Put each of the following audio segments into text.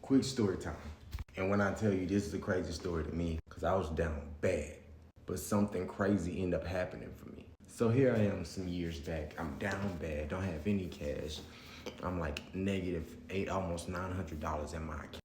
Quick story time. And when I tell you this is a crazy story to me, because I was down bad, but something crazy ended up happening for me. So here I am some years back. I'm down bad, don't have any cash. I'm like -8, almost $900 in my account.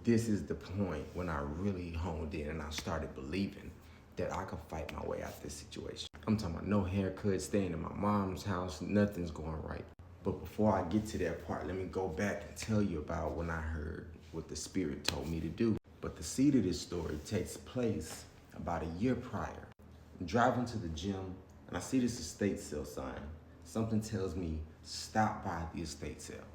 This is the point when I really honed in and I started believing that I could fight my way out this situation. I'm talking about no haircut, staying in my mom's house, nothing's going right. But before I get to that part, let me go back and tell you about when I heard what the Spirit told me to do. But the seed of this story takes place about a year prior. I'm driving to the gym and I see this estate sale sign. Something tells me stop by the estate sale.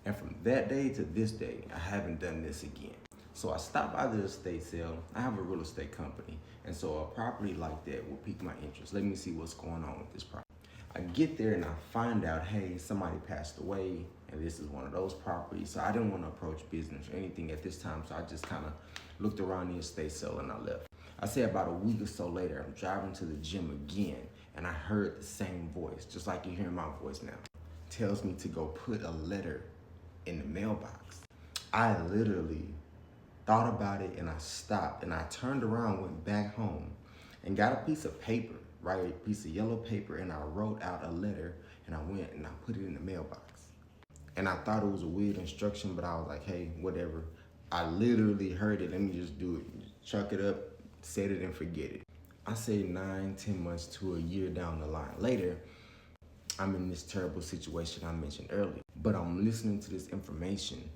And from that day to this day, I haven't done this again. So I stopped by the estate sale. I have a real estate company. And so a property like that will pique my interest. Let me see what's going on with this property. I get there and I find out, hey, somebody passed away and this is one of those properties. So I didn't want to approach business or anything at this time. So I just kind of looked around the estate sale and I left. I say about a week or so later, I'm driving to the gym again and I heard the same voice, just like you hear my voice now. Tells me to go put a letter in the mailbox. I literally thought about it and I stopped and I turned around, went back home and got a piece of paper, right? A piece of yellow paper, and I wrote out a letter and I went and I put it in the mailbox. And I thought it was a weird instruction, but I was like, hey, whatever. I literally heard it, let me just do it. Chuck it up, set it and forget it. I say 9, 10 months to a year down the line later, I'm in this terrible situation I mentioned earlier, but I'm listening to this information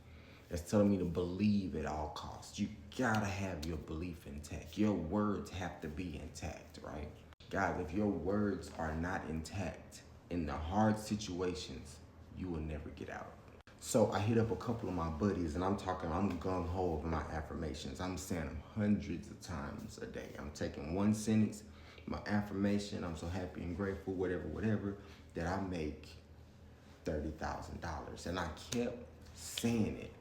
that's telling me to believe at all costs. You gotta have your belief intact. Your words have to be intact, right? Guys, if your words are not intact in the hard situations, you will never get out. So I hit up a couple of my buddies and I'm gung-ho over my affirmations. I'm saying them hundreds of times a day. I'm taking one sentence, my affirmation, I'm so happy and grateful, whatever, that I make $30,000. And I kept saying it.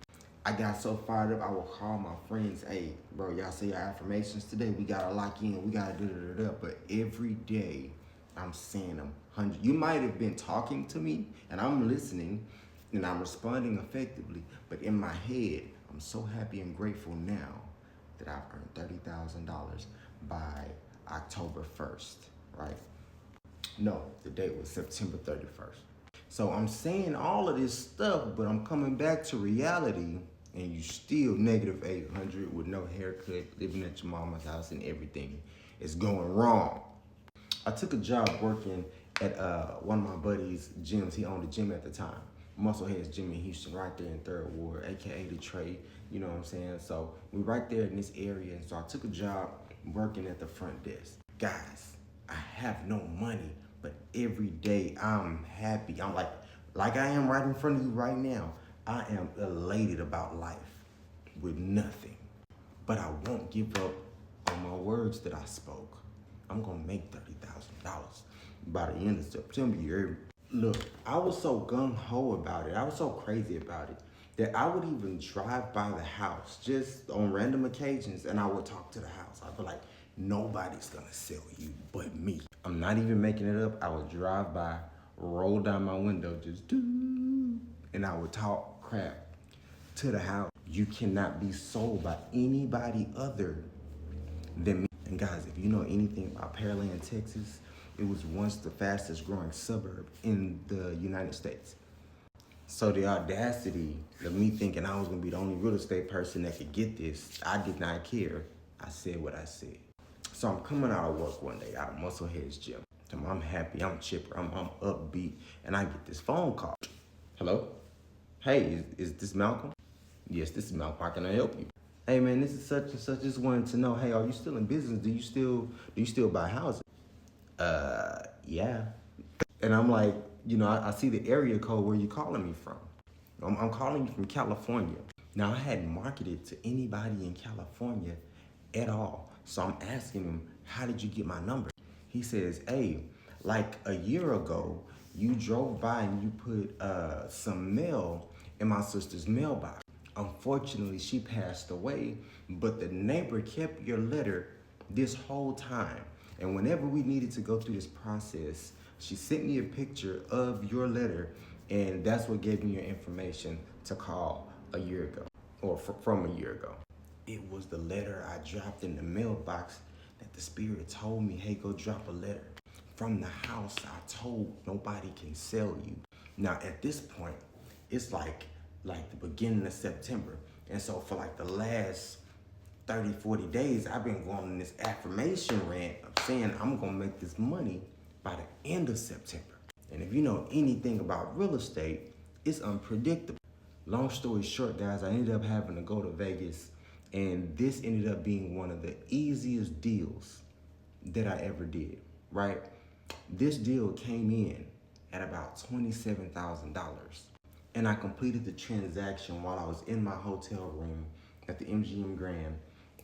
I got so fired up, I would call my friends, hey, bro, y'all say your affirmations today? We gotta lock in, we gotta da-da-da-da. But every day, I'm saying them hundreds. You might have been talking to me, and I'm listening, and I'm responding effectively. But in my head, I'm so happy and grateful now that I've earned $30,000 by October 1st, right? No, the date was September 31st. So I'm saying all of this stuff, but I'm coming back to reality, and you still -800 with no haircut, living at your mama's house, and everything is going wrong. I took a job working at one of my buddies' gyms. He owned a gym at the time, Muscleheads Gym in Houston, right there in 3rd Ward, aka the Trade. You know what I'm saying? So we right there in this area, and so I took a job working at the front desk. Guys, I have no money, but every day I'm happy. I'm like I am right in front of you right now. I am elated about life with nothing, but I won't give up on my words that I spoke. I'm gonna make $30,000 by the end of September. Look, I was so gung-ho about it. I was so crazy about it that I would even drive by the house just on random occasions and I would talk to the house. I'd be like, nobody's gonna sell you but me. I'm not even making it up. I would drive by, roll down my window, just do, and I would talk crap to the house. You cannot be sold by anybody other than me. And guys, if you know anything about Pearland, Texas, it was once the fastest growing suburb in the United States. So the audacity of me thinking I was gonna be the only real estate person that could get this, I did not care. I said what I said. So I'm coming out of work one day, out of Muscleheads Gym. I'm happy, I'm chipper, I'm upbeat, and I get this phone call. Hello? Hey, is this Malcolm? Yes, this is Malcolm. How can I help you? Hey man, this is such and such. Just wanted to know, hey, are you still in business? Do you still buy houses? Yeah. And I'm like, I see the area code where you're calling me from. I'm calling you from California. Now, I hadn't marketed to anybody in California at all. So I'm asking him, how did you get my number? He says, hey, like a year ago, you drove by and you put some mail in my sister's mailbox. Unfortunately, she passed away, but the neighbor kept your letter this whole time. And whenever we needed to go through this process, she sent me a picture of your letter, and that's what gave me your information to call a year ago. or from a year ago. It was the letter I dropped in the mailbox that the Spirit told me, hey, go drop a letter. From the house I told nobody can sell you. Now at this point, it's like the beginning of September. And so for like the last 30, 40 days, I've been going on this affirmation rant of saying I'm gonna make this money by the end of September. And if you know anything about real estate, it's unpredictable. Long story short, guys, I ended up having to go to Vegas, and this ended up being one of the easiest deals that I ever did, right? This deal came in at about $27,000. And I completed the transaction while I was in my hotel room at the MGM Grand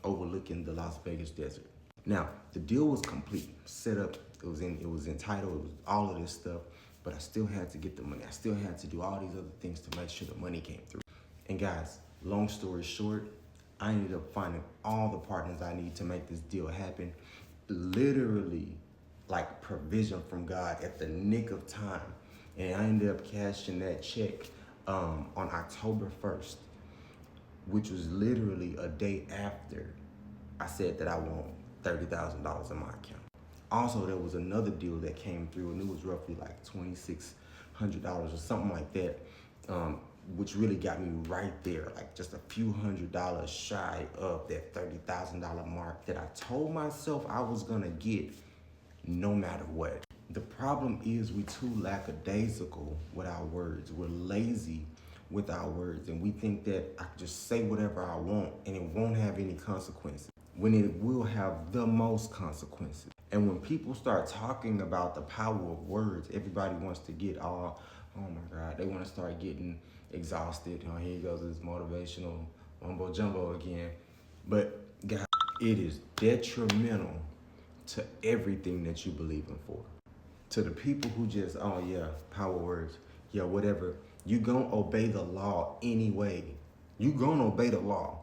overlooking the Las Vegas desert. Now, the deal was complete, set up, it was entitled, it was all of this stuff, but I still had to get the money. I still had to do all these other things to make sure the money came through. And guys, long story short, I ended up finding all the partners I need to make this deal happen. Literally, like provision from God at the nick of time. And I ended up cashing that check on October 1st, which was literally a day after I said that I want $30,000 in my account. Also, there was another deal that came through, and it was roughly like $2,600 or something like that, which really got me right there, like just a few $100s shy of that $30,000 mark that I told myself I was gonna get no matter what. The problem is we too lackadaisical with our words. We're lazy with our words, and we think that I can just say whatever I want and it won't have any consequences, when it will have the most consequences. And when people start talking about the power of words, everybody wants to get all, oh my God, they want to start getting exhausted. Oh, here goes this motivational mumbo jumbo again. But guys, it is detrimental to everything that you believe in for. To the people who just, oh yeah, power words, yeah, whatever. You gonna obey the law anyway. You gonna obey the law.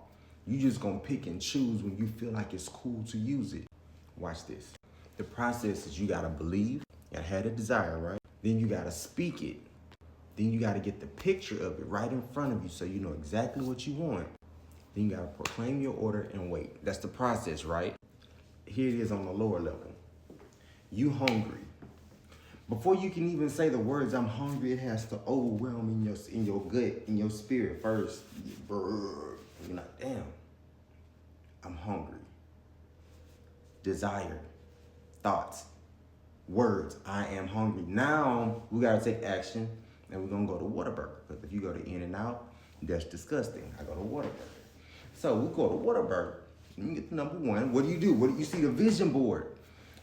You just gonna pick and choose when you feel like it's cool to use it. Watch this. The process is you gotta believe and have a desire, right? Then you gotta speak it. Then you gotta get the picture of it right in front of you so you know exactly what you want. Then you gotta proclaim your order and wait. That's the process, right? Here it is on the lower level. You hungry. Before you can even say the words, I'm hungry, it has to overwhelm in your gut, in your spirit first. You're like, damn, I'm hungry. Desire, thoughts, words, I am hungry. Now we gotta take action, and we're gonna go to Whataburger. Because if you go to In-N-Out, that's disgusting. I go to Whataburger. So we go to Whataburger. You get the number one. What do? You see the vision board.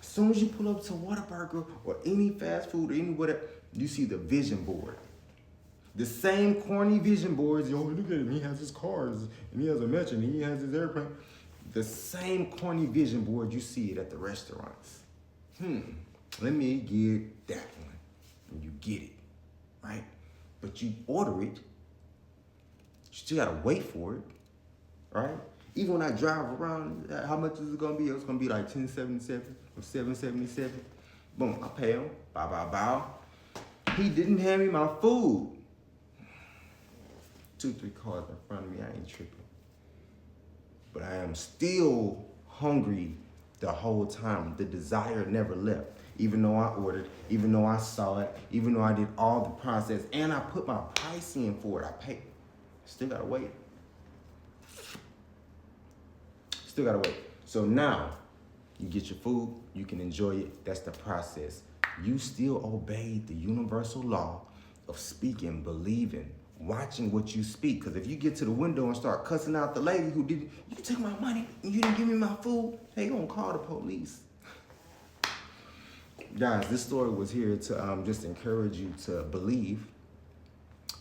As soon as you pull up to Whataburger or any fast food or any whatever, you see the vision board. The same corny vision boards. Yo, look at him. He has his cars and he has a mansion and he has his airplane. The same corny vision board, you see it at the restaurants. Let me get that one. And you get it, right? But you order it. You still gotta wait for it, right? Even when I drive around, how much is it gonna be? It's gonna be like $10.77 or $7.77. Boom, I pay him. Bow, bow, bow. He didn't hand me my food. 2-3 cars in front of me, I ain't tripping. But I am still hungry the whole time. The desire never left. Even though I ordered, even though I saw it, even though I did all the process, and I put my price in for it, I paid. Still gotta wait. Still gotta wait. So now, you get your food, you can enjoy it. That's the process. You still obey the universal law of speaking, believing, watching what you speak. Because if you get to the window and start cussing out the lady who didn't, you took my money and you didn't give me my food, they gonna call the police. Guys, this story was here to just encourage you to believe.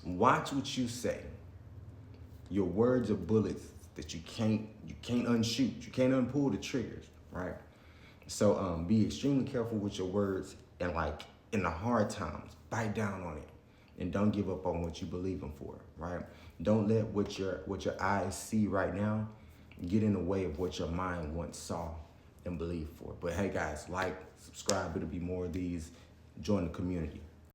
Watch what you say. Your words are bullets that you can't unshoot. You can't unpull the triggers, right? So be extremely careful with your words, and like in the hard times, bite down on it. And don't give up on what you believe in for, right? Don't let what your eyes see right now get in the way of what your mind once saw and believed for. But hey guys, like, subscribe, it'll be more of these. Join the community.